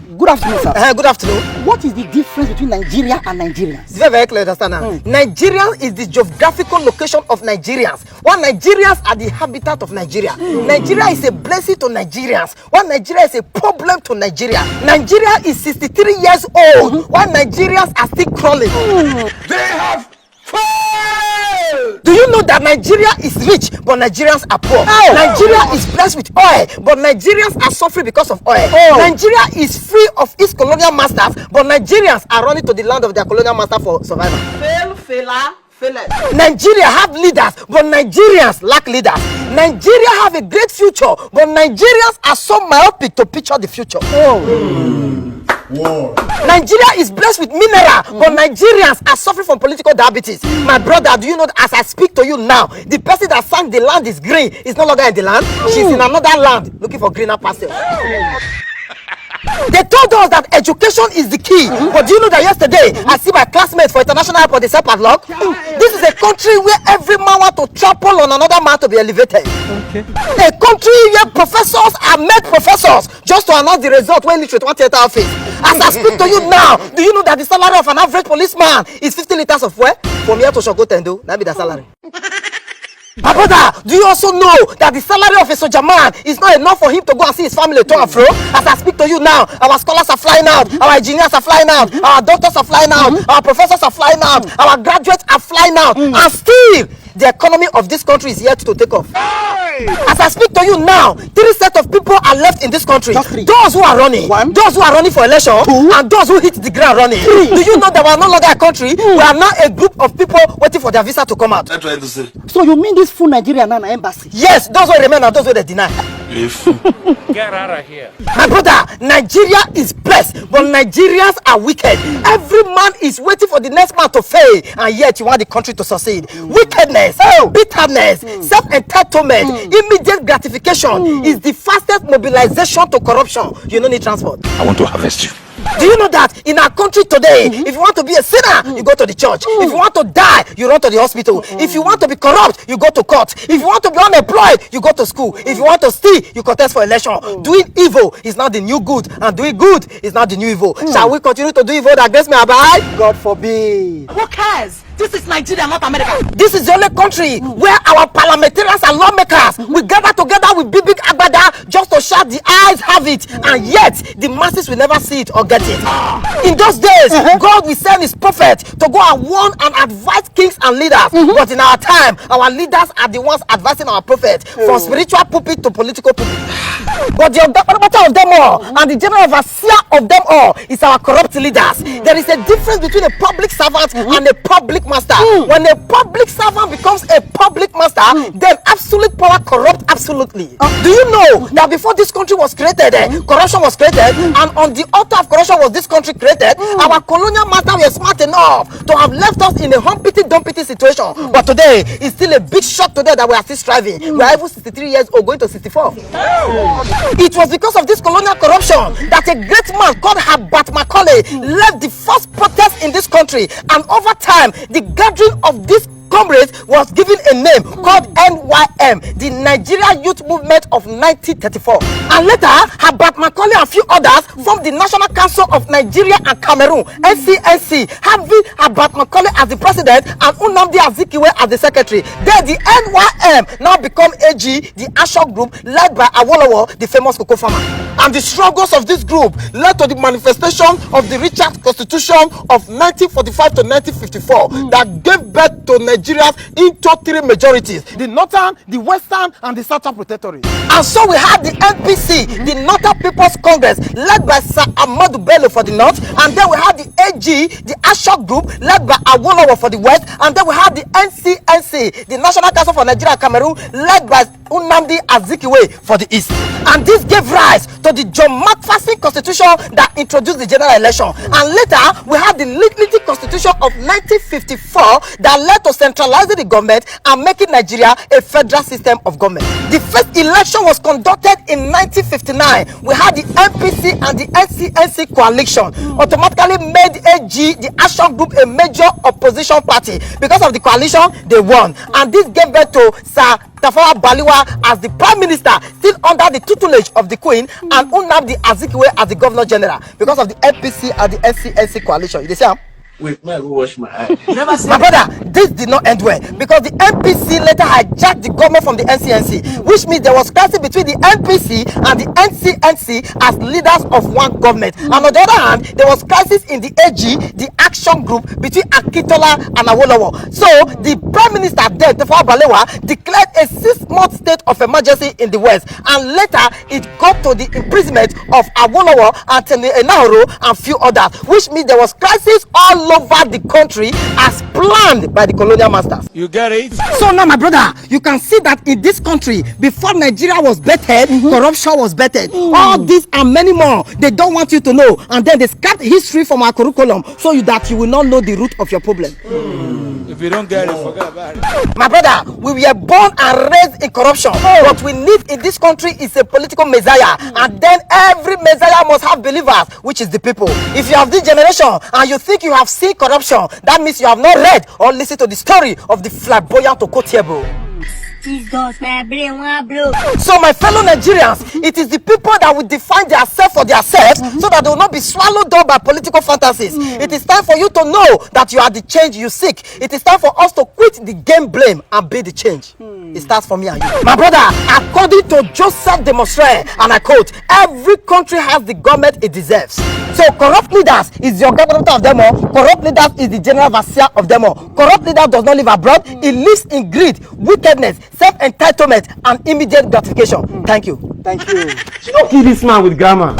Good afternoon, sir. Good afternoon. What is the difference between Nigeria and Nigerians? It's very, very clear, understand now. Nigerian is the geographical location of Nigerians. While Nigerians are the habitat of Nigeria. Nigeria is a blessing to Nigerians. While Nigeria is a problem to Nigeria. Nigeria is 63 years old. While Nigerians are still crawling. They have failed! Do you know that Nigeria is rich, but Nigerians are poor? Nigeria is blessed with oil, but Nigerians are suffering because of oil. Nigeria is free of its colonial masters, but Nigerians are running to the land of their colonial master for survival. Nigeria have leaders, but Nigerians lack leaders. Nigeria have a great future, but Nigerians are so myopic to picture the future. Nigeria is blessed with mineral, but Nigerians are suffering from political diabetes. My brother, do you know that as I speak to you now, the person that sang the land is green is no longer in the land. She's in another land looking for greener pastures. They told us that education is the key. But do you know that yesterday I see my classmates for international airport, they said padlock. This is a country where every man wants to trample on another man to be elevated. A country where professors are made professors just to announce the result when literate 1 theater office. As I speak to you now, do you know that the salary of an average policeman is 50 liters of fuel? From here to Shogotendo, that be the salary. My brother, do you also know that the salary of a soldier man is not enough for him to go and see his family to and fro? As I speak to you now, our scholars are flying out, our engineers are flying out, our doctors are flying out, our professors are flying out, our graduates are flying out, and still the economy of this country is yet to take off. As I speak to you now, 3 sets of people are left in this country. Those who are running, those who are running for election, and those who hit the ground running. Do you know that we are no longer a country? We are now a group of people waiting for their visa to come out. So you mean this full Nigeria now embassy? Yes, those who remain and those who they deny. Get out of here. My brother, Nigeria is blessed, but Nigerians are wicked. Every man is waiting for the next man to fail, and yet you want the country to succeed. Wickedness, bitterness, self-entitlement, immediate gratification is the fastest mobilization to corruption. You don't need transport. I want to harvest you. Do you know that in our country today, if you want to be a sinner, you go to the church. If you want to die, you run to the hospital. If you want to be corrupt, you go to court. If you want to be unemployed, you go to school. If you want to steal, you contest for election. Doing evil is not the new good, and doing good is not the new evil. Shall we continue to do evil against me, Abai? God forbid. Who cares? This is Nigeria, not America. This is the only country where our parliamentarians and lawmakers will gather together with big agbada just to shout the eyes have it, and yet the masses will never see it or get it. In those days, God will send his prophet to go and warn and advise kings and leaders. But in our time, our leaders are the ones advising our prophet from spiritual pulpit to political pulpit. But the matter of them all and the general overseer of them all is our corrupt leaders. There is a difference between a public servant and a public master. When a public servant becomes a public master, then absolute power corrupts absolutely. Do you know that before this country was created, corruption was created, and on the altar of corruption was this country created? Our colonial master were smart enough to have left us in a humpity-dumpty situation. But today, it's still a big shock today that we are still striving. We are even 63 years old, going to 64. It was because of this colonial corruption that a great man called Herbert Macaulay led the first protest in this country, and over time, the gathering of this comrades was given a name called NYM, the Nigeria Youth Movement of 1934. And later, Herbert Macaulay and a few others formed the National Council of Nigeria and Cameroon, NCNC, having Herbert Macaulay as the president and Nnamdi Azikiwe as the secretary. Then the NYM now become AG, the Ashok group led by Awolowo, the famous cocoa farmer. And the struggles of this group led to the manifestation of the Richard Constitution of 1945 to 1954 that gave birth to Nigerians into 3 majorities: the Northern, the Western, and the Southern Protectorate. And so we had the NPC, the Northern People's Congress, led by Sir Ahmadu Bello for the North, and then we had the AG, the Ashok group, led by Awolowo for the West, and then we had the NCNC, the National Council for Nigeria and Cameroon, led by Nnamdi Azikiwe for the East. And this gave rise to the John McPherson Constitution that introduced the general election. And later, we had the Lignity Constitution of 1954 that led to decentralizing the government and making Nigeria a federal system of government. The first election was conducted in 1959. We had the MPC and the NCNC coalition automatically made AG, the Action Group, a major opposition party. Because of the coalition, they won. And this gave birth to Sir Tafawa Balewa as the Prime Minister, still under the tutelage of the Queen, and Nnamdi Azikiwe as the Governor General. Because of the MPC and the NCNC coalition. You see? Wait, may I go wash my eyes? My brother, this did not end well because the MPC later hijacked the government from the NCNC, which means there was crisis between the MPC and the NCNC as leaders of one government. And on the other hand, there was crisis in the AG, the Action Group, between Akintola and Awolowo. So the Prime Minister then, Tafawa Balewa, declared a 6-month state of emergency in the West, and later it got to the imprisonment of Awolowo and Enahoro and few others, which means there was crisis all over the country as planned by the colonial masters. You get it? So now, my brother, you can see that in this country, before Nigeria was bettered, corruption was bettered. All this and many more, they don't want you to know. And then they scrap history from our curriculum so that you will not know the root of your problem. If you don't get it, forget about it. My brother, we were born and raised in corruption. What we need in this country is a political messiah. And then every messiah must have believers, which is the people. If you have this generation and you think you have seen corruption, that means you have not read or listened to the story of the flamboyant Okotiebo. So my fellow Nigerians, it is the people that will define themselves for themselves so that they will not be swallowed up by political fantasies. It is time for you to know that you are the change you seek. It is time for us to quit the game blame and be the change. It starts for me and you. My brother, according to Joseph de Maistre, and I quote, every country has the government it deserves. So corrupt leaders is the government of them all. Corrupt leaders is the general overseer of them all. Corrupt leader does not live abroad. He lives in greed, wickedness, self-entitlement, and immediate gratification. Thank you. Thank you. You don't kill this man with grammar.